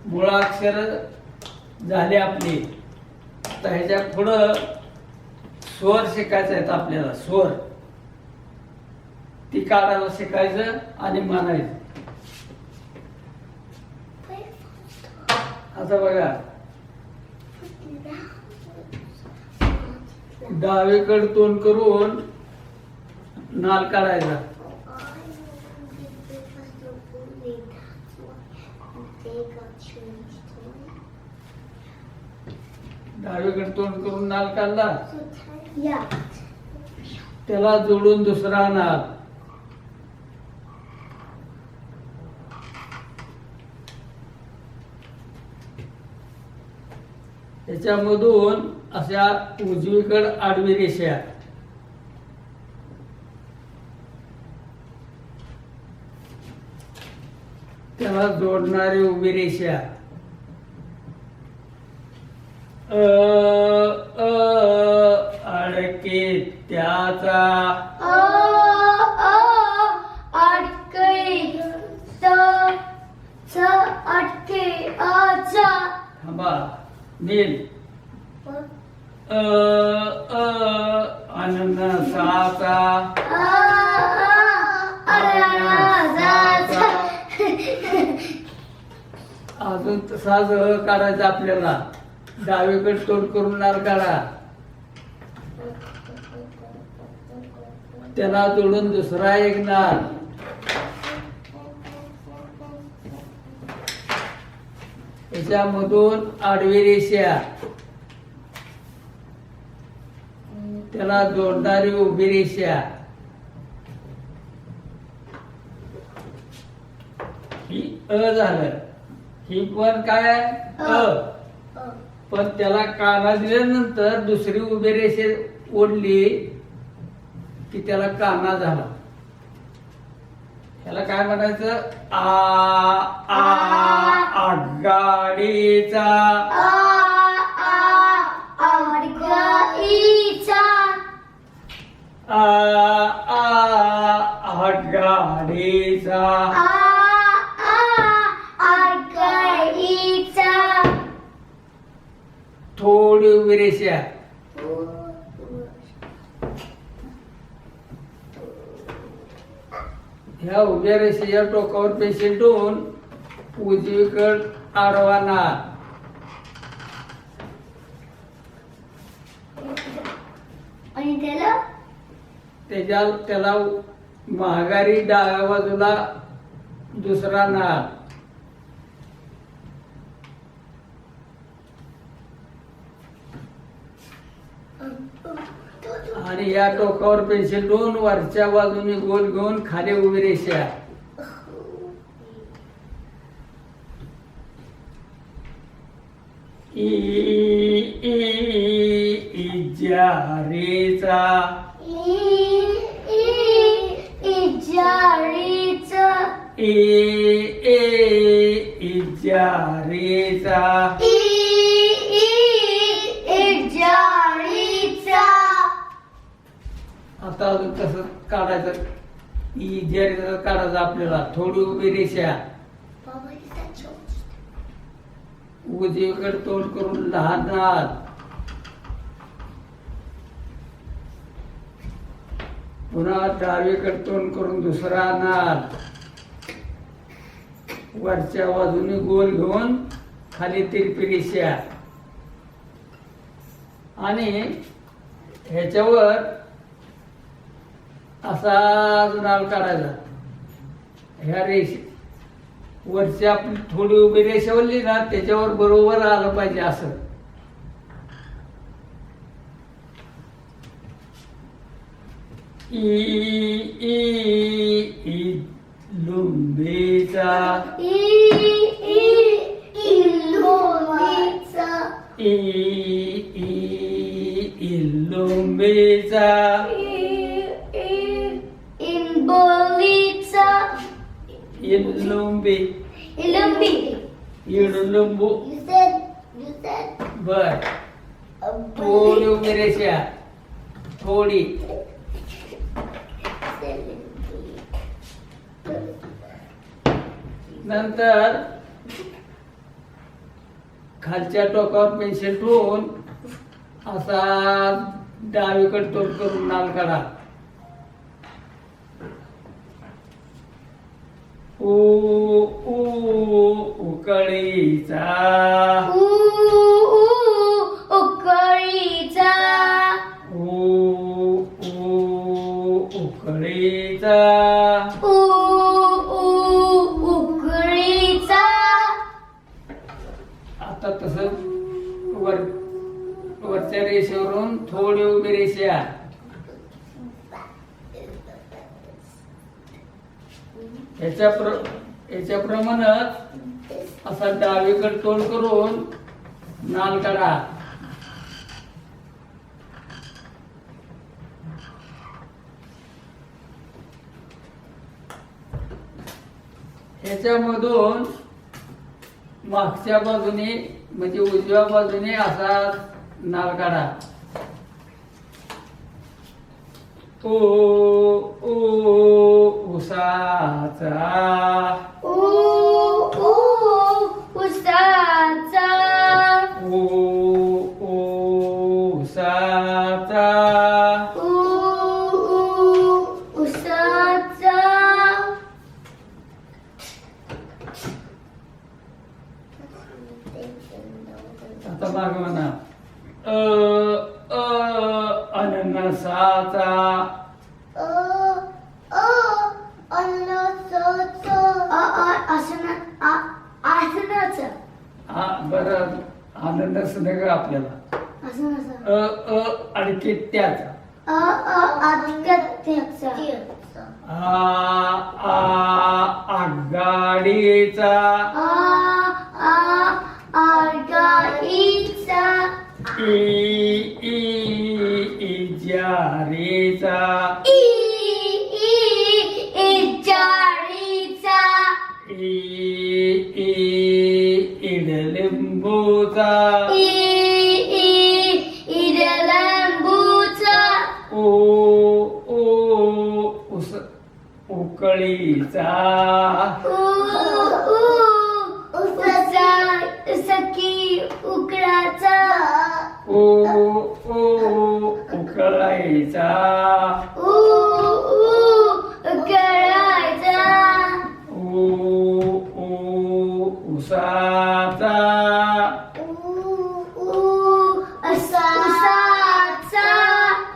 मुळाक्षर झाले आपले. तर ह्याच्या पुढं स्वर शिकायचं आहेत आपल्याला. स्वर ती काढायला शिकायचं आणि म्हणायचं. आता बघा, डावीकडे तोंड करून नाल काढायचा. डावीकडे तोंड करून नाल काढला, त्याला जोडून दुसरा नाल. त्याच्यामधून अशा उजवीकडे आडवी रेषा, त्याला जोडणारी उभी रेषा. अडके त्याचा, थांबा. नील अननसाचा, अजून तसाच काढायचा आपल्याला. डावीकडे तोंड करून नाल काढा, त्याला जोडून दुसरा एक नाल. त्याच्यामधून आडवी रेषा, त्याला जोडणारी उभी रेषा. ही झालं. ही पण काय पण त्याला काना दिल्यानंतर दुसरी उभी रेषे ओढली की त्याला काना झाला. त्याला काय म्हणायचं? आगगाडीचा, आगगाडीचा. थोडी उभी रेषा, ह्या उभ्या रेषेच्या टोकावर पेन्सिल ठेवून उजवीकड आडवा नाल. आणि त्याला माघारी डाव्या बाजूला दुसरा नाल. आणि या टोकावर पेन्सिल ठेवून वरच्या बाजूने गोल घेऊन खाली उभी रेषा. इजारीचा, इजारीचा. आता अजून कसं काढायचं? इजारीचा काढायचं आपल्याला. थोडी उभी रेषा, उजवीकडे तोंड करून लहान नाल. पुन्हा डावीकडे तोंड करून दुसरा नाल. वरच्या बाजूने गोल घेऊन खाली तिरपी रेषा. आणि ह्याच्यावर असा नाल काढायचा. ह्या रेषे वरची आपली थोडी उभी रेषा वळली ना, त्याच्यावर बरोबर आलं पाहिजे असं. लुंबीचा, लुंबीचा. इलुंबी, इडुलुंबू. बर. थोडी उभी रेषा, थोडी. नंतर खालच्या टोकावर पेन्सिल ठेवून असा डावीकडे तोड करून नाल काढा. ऊ ऊ उकळीचा उकळीचा ऊ ऊ उकळीचा उकळीचा. आता तसं वरच्या रेषेवरून थोडी उभी रेषा याच्याप्रमाणेच असा डावीकडे तोंड करून नाल काढा. ह्याच्यामधून मागच्या बाजूने म्हणजे उजव्या बाजूने असा नाल काढा. ओ ओ उसाचा उसाचा ओ उसाचा उसाचा. आता माग म्हणा अननसाचा आसनाचा. बरं अननस नाही का आपल्याला. अडकित्याचा आगाडीचा आगाडीचा. इजारीचा इजारीचा. इडलिंबूचा इडलिंबूचा. उकळीचा सखी उकळाचा. उकळायचा.